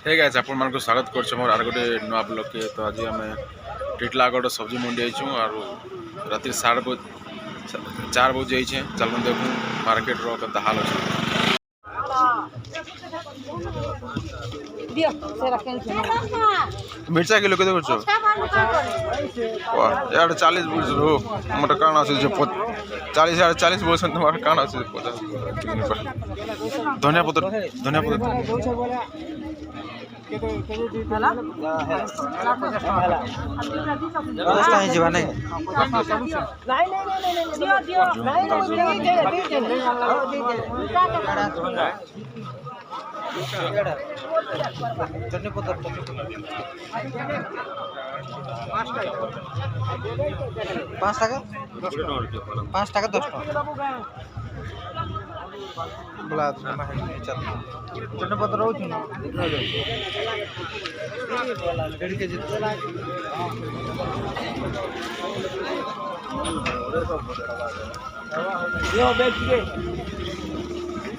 Hey guys आपण मानको स्वागत करछ मोर आर गोटे नवा ब्लॉग के। तो आज आम टिटलागढ़ सब्जी मंडी आइछू और राति 4 बजे जाइछे। चल देखू मार्केट रो कत हाल अछि। मिर्चा किलो केते करछो? वाह यार 40 बोल रो मोटा काना আছে যে 40 यार 40 बोल सन तुम्हारा काना আছে 50 धनिया पत्र पाँच टाका 10 टाका चटनी पत्र रोच ना 1.5 केजी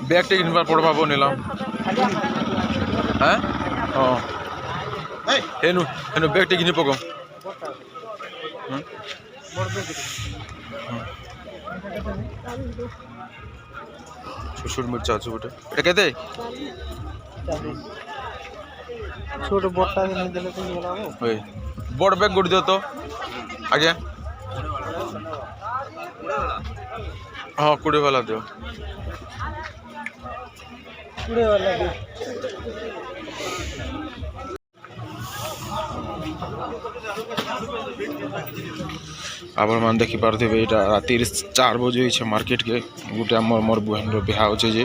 बैग टे किनबार पड़बा बनिलाम हैं हां हेनु बैग टे किनि पकम छोट मिर्चा আছে বটে এটা কেতে छोट बोटा नहीं देले तो बोलाबो ओए बड़ बैग गुड दियो तो आज्ञा हां कुड़े वाला दियो कुड़े वाला दे आपण मान देखि पारथे एटा राति 4 बजे छै मार्केट के गुटे मोर बहन रो बियाह होचे जे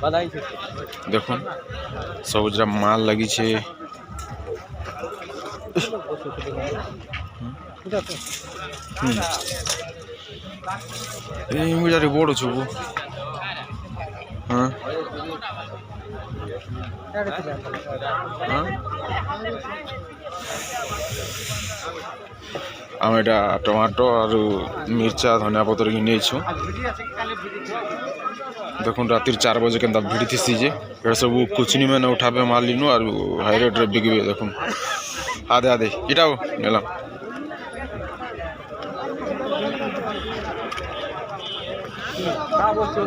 बधाई छै देखो सब जरा माल लगी छे ए मुजा रे बोड़ छु हां हां आम एटा टमाटो और मिर्चा धनिया पत्र घिने छु देखुन राति 4 बजे केंदा भिड़ी थी जे ए सब कुचनी में न उठाबे माल लिनु और हाई रेट रे बिकबे देखुन आधे आधे इटाओ नेला का बोलछो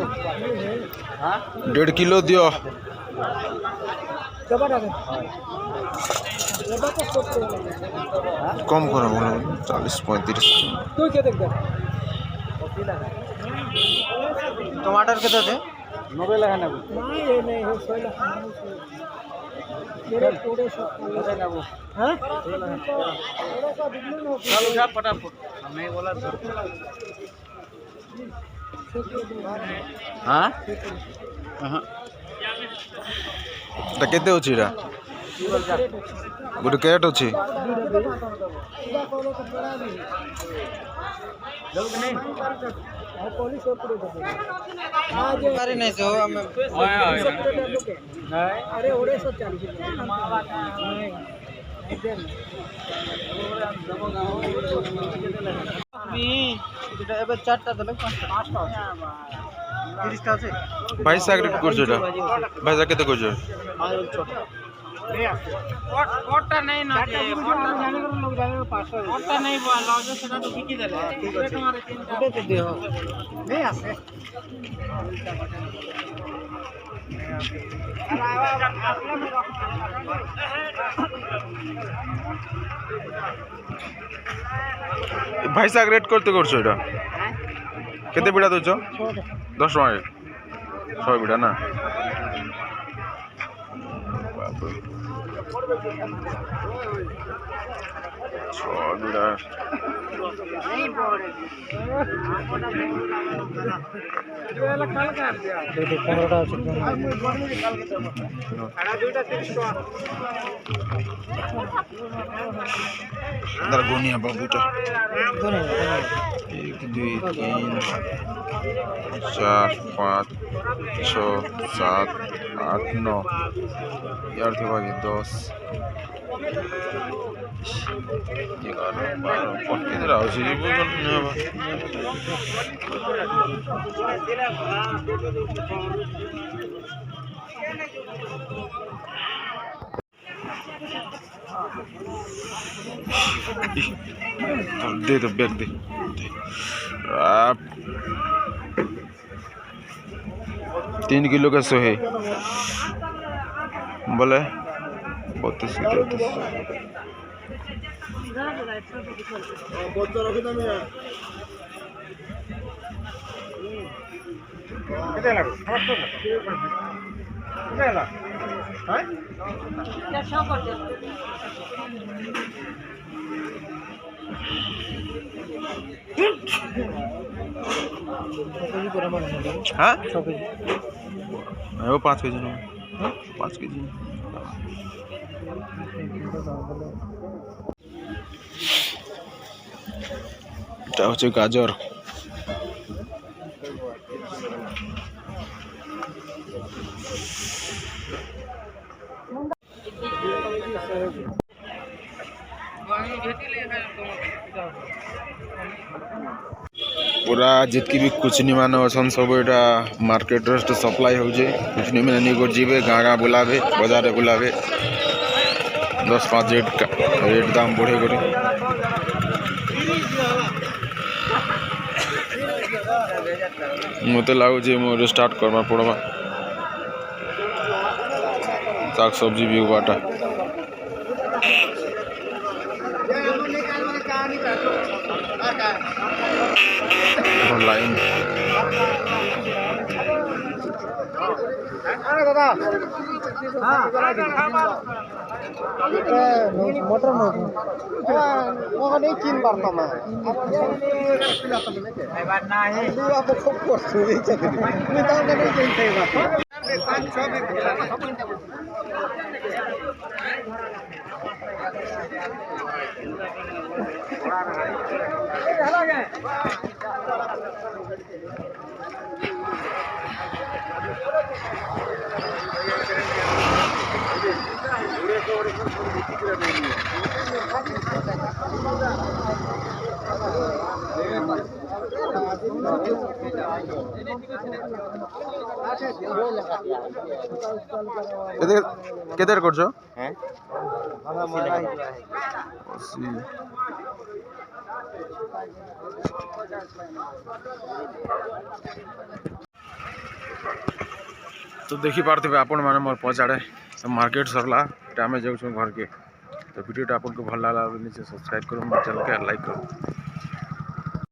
हां 1.5 किलो दियो कम करो 40 35 तू के देख टमाटर के दे 90 लगा ना नहीं ये नहीं है 100 लगा मेरे पूरे सब ना वो हां थोड़ा सा बिजली में चलो जा फटाफट हमें बोला हां हां ता केते होची रा गुड कैट होची अरे नहीं सो हमें अरे ओरे 140 এটা এবার চারটা দিলে পাঁচটা 30 টা আছে भाई सागरेट করছো এটা भाई जा केते করছো कोटा नहीं ना जाने को लोग जाने को 500 कोटा नहीं बोला जो सेटा तो बिकी देले ठीक है तुम्हारे 3 टा दे हो नहीं आसे भाई सागरेट করতে করছো এটা কেতে বিড়া দছো 10 টাকা 100 বিড়া না छोड़ा नहीं बोले ये वाला कल कर दिया ये 15 टा আছে আড়া দুইটা 30 টাকা अंदर गोनिया बाबूटा 1 2 3 4 5 6 7 8 9 यार थे बाकी 10 11 12 किधर आओ जी बोल दे दो बैग दे आप 3 किलो का 100 है बोले 32 हाँ वो 5 केजी 5 केजी এটা হচ্ছে গাজর पूरा जितकी भी कुचनी मान असन सब एटा मार्केट सप्लाई होचे कुचनी मैंने नहीं कर जीवे गाँ गाँ बुलावे बाजार बुलावे 10-5 रेट दाम बढ़े करी मत लगुच मोर स्टार्ट करवा पड़वा साग सब्जी भी बाटा लाइन मोटर नहीं चिन पारता मैं आप खूब करते केदेर करछो हैं तो देखी पार्थे आपण मैंने मोर पहुँचाड़े मार्केट सरला आम जाऊँ घर के तो वीडियो आपको भल लगा नीचे सब्सक्राइब करो चैनल के लाइक करो।